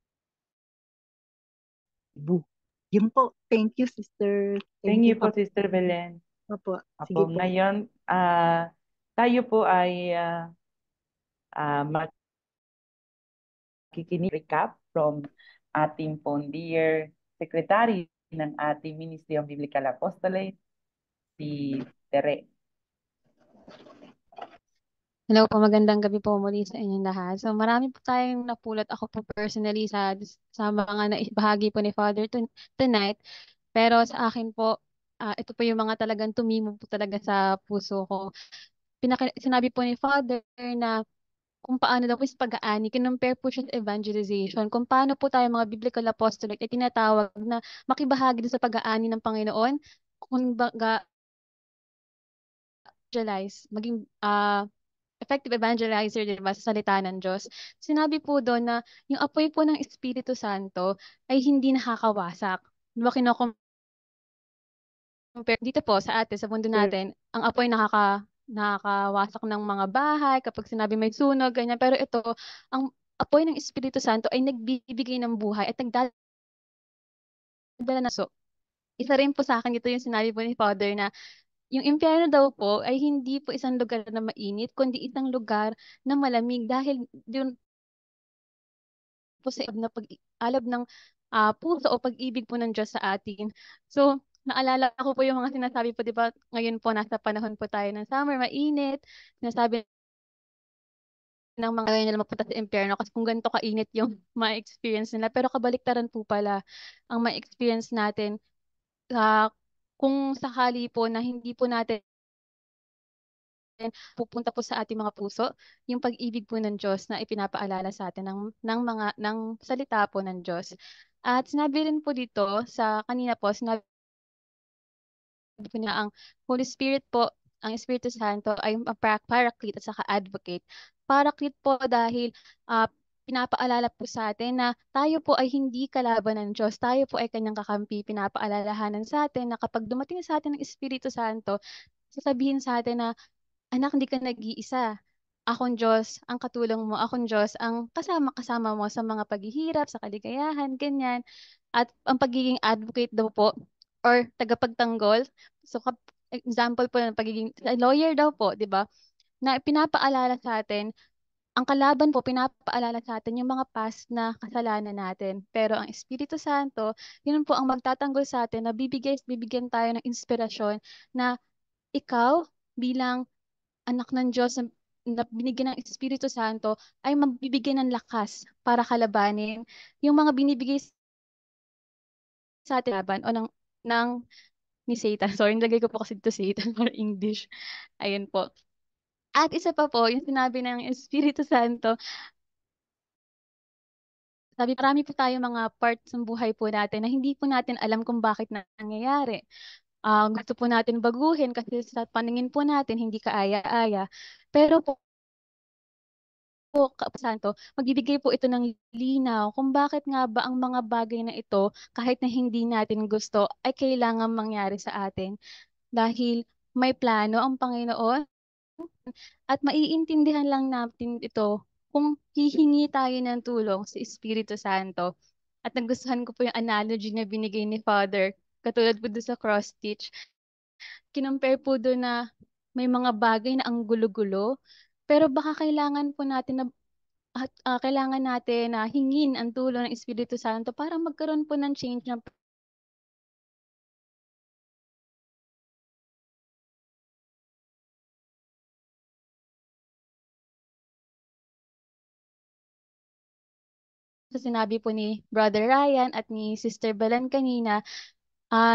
Yun po. Thank you, sister. Thank you po, Sister Belen. Opo. Sige po. Ngayon, tayo po ay makikinig recap from ating pong dear Secretary ng ating Ministry of Biblical Apostolate, si Tere. Hello po, magandang gabi po muli sa inyong lahat. So marami po tayong napulot ako po personally sa mga naibahagi po ni Father tonight. Pero sa akin po, ito po yung mga talagang tumimo po talaga sa puso ko. Sinabi po ni Father na kung paano daw po is pag-aani, kinumpare po siya sa evangelization, kung paano po tayo mga biblical apostolate ay tinatawag na makibahagi sa pag-aani ng Panginoon, kung baga maging effective evangelizer, di ba, sa salita ng Diyos. Sinabi po doon na yung apoy po ng Espiritu Santo ay hindi nakakawasak. Di ba compare dito po sa atin, sa mundo natin, ang apoy nakakawasak ng mga bahay kapag sinabi may sunog, ganyan. Pero ito, ang apoy ng Espiritu Santo ay nagbibigay ng buhay at nagdadala na so. Isa rin po sa akin ito yung sinabi po ni Father na yung impyerno daw po ay hindi po isang lugar na mainit, kundi isang lugar na malamig dahil doon po sa na pag-alab ng puso o pag-ibig po ng Diyos sa atin. So, naalala ko po yung mga sinasabi po, di ba, ngayon po nasa panahon po tayo ng summer, mainit, sinasabi ng mga ayaw nila mapunta sa impyerno kasi kung ganito kainit yung ma-experience nila. Pero kabaliktaran po pala ang ma-experience natin kung sakali po na hindi po natin pupunta po sa ating mga puso yung pag-ibig po ng Diyos na ipinapaalala sa atin ng salita po ng Diyos. At sinabi rin po dito sa kanina po, sinabi po na ang Holy Spirit po, ang Espiritu Santo ay paraclete at saka advocate. Paraclete po dahil pinapaalala po sa atin na tayo po ay hindi kalaban ng Diyos. Tayo po ay kanyang kakampi. Pinapaalalahanan sa atin na kapag dumating sa atin ng Espiritu Santo, sasabihin sa atin na, anak, hindi ka nag-iisa. Akong Diyos, ang katulong mo. Akong Diyos, ang kasama-kasama mo sa mga paghihirap, sa kaligayahan, ganyan. At ang pagiging advocate daw po, or tagapagtanggol. So, example po ng pagiging lawyer daw po, di ba? Na pinapaalala sa atin, ang kalaban po, pinapaalala sa atin yung mga past na kasalanan natin. Pero ang Espiritu Santo, yun po ang magtatanggol sa atin na bibigyan tayo ng inspirasyon na ikaw bilang anak ng Diyos na binigyan ng Espiritu Santo ay magbibigay ng lakas para kalabanin yung mga binibigay sa atin laban o ng ni Satan. Sorry, nilagay ko po kasi dito Satan for English. Ayun po. At isa pa po, yung sinabi ng Espiritu Santo, sabi, marami po tayo mga parts ng buhay po natin na hindi po natin alam kung bakit nangyayari. Gusto po natin baguhin kasi sa paningin po natin hindi kaaya-aya. Pero po, Santo, magbibigay po ito ng linaw kung bakit nga ba ang mga bagay na ito, kahit na hindi natin gusto, ay kailangan mangyari sa atin. Dahil may plano ang Panginoon at maiintindihan lang natin ito kung hihingi tayo ng tulong sa Espiritu Santo. At nagustuhan ko po yung analogy na binigay ni Father. Katulad po doon sa cross stitch. Kinompare po doon na may mga bagay na ang gulo-gulo. Pero baka kailangan po natin na at kailangan natin na hingin ang tulong ng Espiritu Santo para magkaroon po ng change ng sa sinabi po ni Brother Ryan at ni Sister Belen kanina,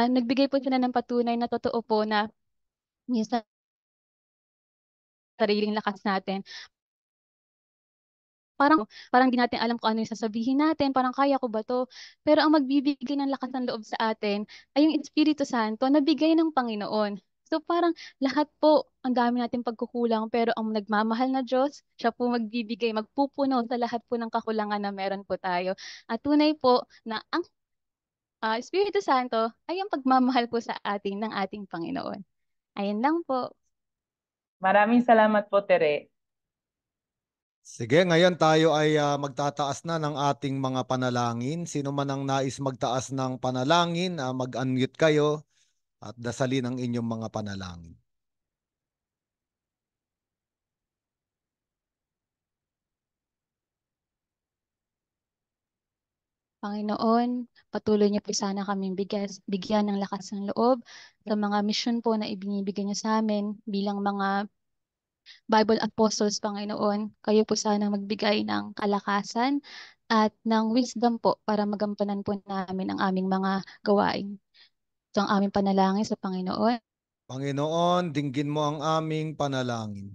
nagbigay po sila ng patunay na totoo po na minsan sariling lakas natin. Parang di natin alam kung ano yung sasabihin natin, parang kaya ko ba to? Pero ang magbibigay ng lakas ng loob sa atin ay yung Espiritu Santo na bigay ng Panginoon. So parang lahat po, ang dami natin pagkukulang, pero ang nagmamahal na Diyos, siya po magbibigay, magpupuno sa lahat po ng kakulangan na meron po tayo. At tunay po na ang Espiritu Santo ay ang pagmamahal po sa atin ng ating Panginoon. Ayan lang po. Maraming salamat po, Tere. Sige, ngayon tayo ay magtataas na ng ating mga panalangin. Sino man ang nais magtaas ng panalangin, mag-unmute kayo at dasalin ang inyong mga panalangin. Panginoon, patuloy niyo po sana kaming bigyan ng lakas ng loob sa mga misyon po na ibinibigay niyo sa amin bilang mga Bible Apostles, Panginoon. Kayo po sana magbigay ng kalakasan at ng wisdom po para magampanan po namin ang aming mga gawain. Ito ang aming panalangin sa Panginoon. Panginoon, dinggin mo ang aming panalangin.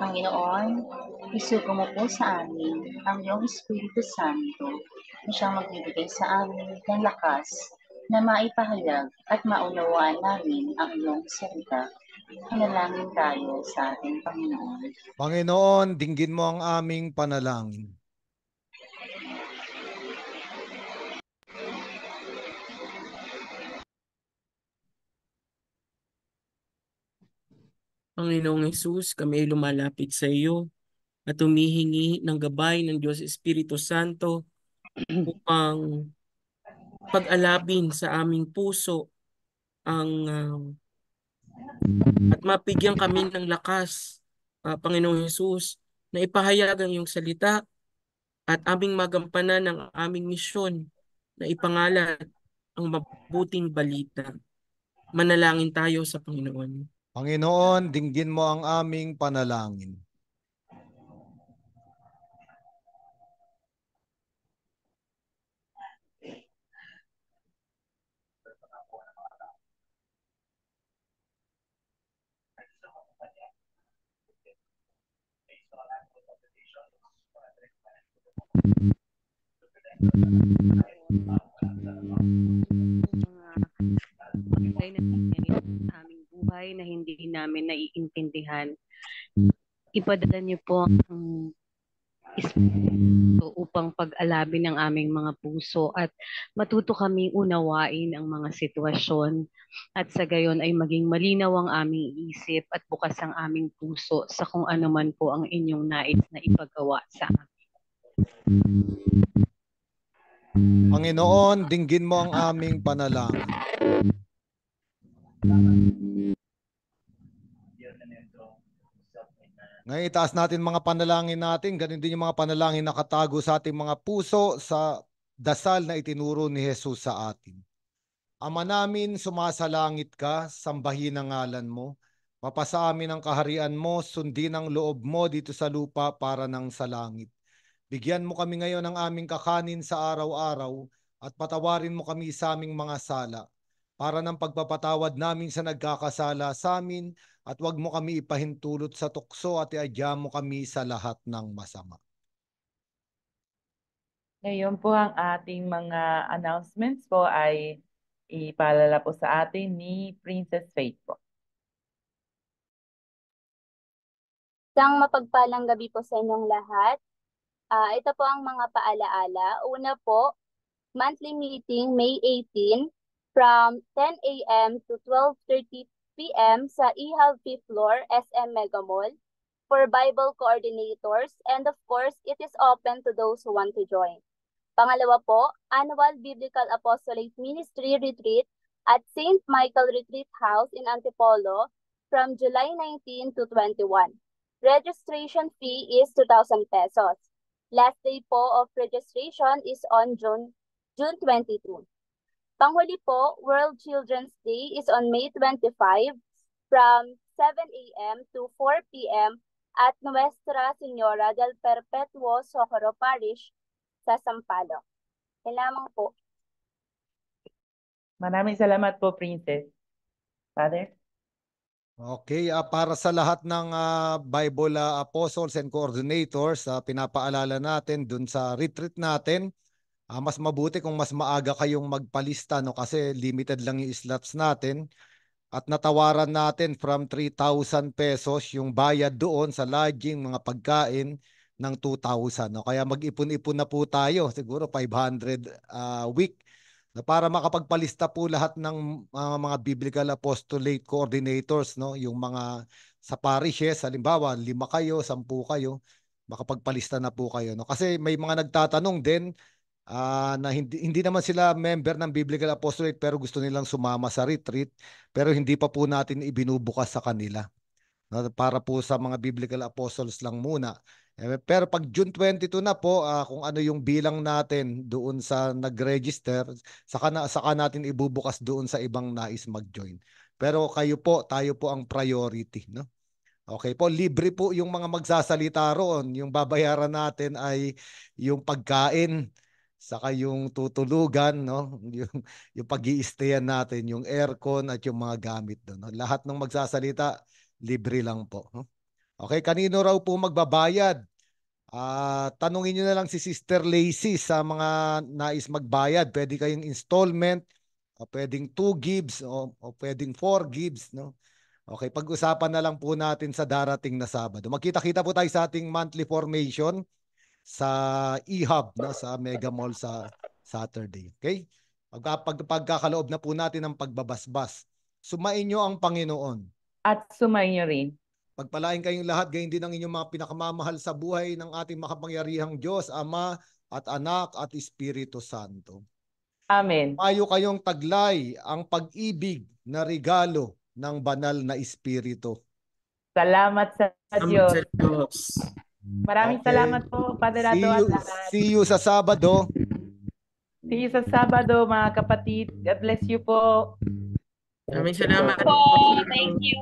Panginoon, isuko mo po sa amin ang iyong Espiritu Santo na siyang magbibigay sa amin ng lakas na maipahayag at maunawaan namin ang iyong salita. Panalangin tayo sa ating Panginoon. Panginoon, dinggin mo ang aming panalangin. Panginoong Hesus, kami ay lumalapit sa iyo at humihingi ng gabay ng Diyos Espiritu Santo upang pag-alabin sa aming puso at mapigyan kami ng lakas, Panginoong Hesus, na ipahayag ang iyong salita at aming magampanan ang aming misyon na ipangalat ang mabuting balita. Manalangin tayo sa Panginoon. Panginoon, dinggin mo ang aming panalangin. Bagay na nangyayari sa aming buhay na hindi namin naiintindihan. Ipadala niyo po ang Espiritu upang pag-alabin ng aming mga puso at matuto kaming unawain ang mga sitwasyon at sa gayon ay maging malinaw ang aming isip at bukas ang aming puso sa kung ano man po ang inyong nais na ipagawa sa amin. Panginoon, dinggin mo ang aming panalangin. Ngayon, itaas natin mga panalangin natin. Ganun din yung mga panalangin na nakatago sa ating mga puso sa dasal na itinuro ni Jesus sa atin. Ama namin, sumasalangit ka, sambahin ang ngalan mo. Mapasa amin ang kaharian mo, sundin ang loob mo dito sa lupa para nang sa langit. Bigyan mo kami ngayon ng aming kakanin sa araw-araw at patawarin mo kami sa aming mga sala para ng pagpapatawad namin sa nagkakasala sa amin at huwag mo kami ipahintulot sa tukso at iadya mo kami sa lahat ng masama. Ngayon po ang ating mga announcements po ay ipaalala po sa atin ni Princess Faith po. Isang mapagpalang gabi po sa inyong lahat. Ito po ang mga paalaala. Una po, monthly meeting May 18 from 10 a.m. to 12:30 p.m. sa EHAV 5th floor, SM Mega Mall for Bible coordinators, and of course, it is open to those who want to join. Pangalawa po, Annual Biblical Apostolate Ministry Retreat at St. Michael Retreat House in Antipolo from July 19 to 21. Registration fee is 2,000 pesos. Last day po of registration is on June 22. Panghuli po, World Children's Day is on May 25 from 7 a.m. to 4 p.m. at Nuestra Señora del Perpetuo Socorro Parish sa Sampaloc. Yan lamang po. Maraming salamat po, Princess. Father? Okay, para sa lahat ng Bible apostles and coordinators, pinapaalala natin dun sa retreat natin, mas mabuti kung mas maaga kayong magpalista, no, kasi limited lang yung slots natin. At natawaran natin from 3,000 pesos yung bayad doon sa lodging, mga pagkain ng 2,000. No? Kaya mag-ipon-ipon na po tayo, siguro 500 week, na para makapagpalista po lahat ng mga biblical apostolate coordinators, no? Yung mga sa parishes, halimbawa 5 kayo, 10 kayo, makapagpalista na po kayo. No? Kasi may mga nagtatanong din na hindi naman sila member ng Biblical Apostolate pero gusto nilang sumama sa retreat, pero hindi pa po natin ibinubukas sa kanila. No? Para po sa mga Biblical Apostles lang muna. Pero pag June 22 na po, kung ano yung bilang natin doon sa nag-register, saka natin ibubukas doon sa ibang nais mag-join. Pero kayo po, tayo po ang priority, no? Okay po, libre po yung mga magsasalita roon. Yung babayaran natin ay yung pagkain, saka yung tutulugan, no? Yung pag-i-stayan natin, yung aircon at yung mga gamit doon. No? Lahat ng magsasalita, libre lang po. No? Okay, kanino raw po magbabayad? Tanungin nyo na lang si Sister Lacey sa mga nais magbayad. Pwede kayong installment, o pwedeng 2 gives, o pwedeng 4 gives. No? Okay, pag-usapan na lang po natin sa darating na Sabado. Magkita-kita po tayo sa ating monthly formation sa EHAB, no? Sa Mega Mall sa Saturday. Okay? Pagkakaloob na po natin ng pagbabasbas. Sumain nyo ang Panginoon. At sumayin nyo rin. Pagpalain kayong lahat, gayon din ang inyong mga pinakamamahal sa buhay ng ating makapangyarihang Diyos, Ama at Anak at Espiritu Santo. Amen. Mayo kayong taglay ang pag-ibig na regalo ng banal na Espiritu. Salamat sa Diyos. Salamat sa Diyos. Maraming Okay. salamat po, Padre Rato at lahat. See you sa Sabado. See you sa Sabado, mga kapatid. God bless you po. Maraming salamat. Po, thank you.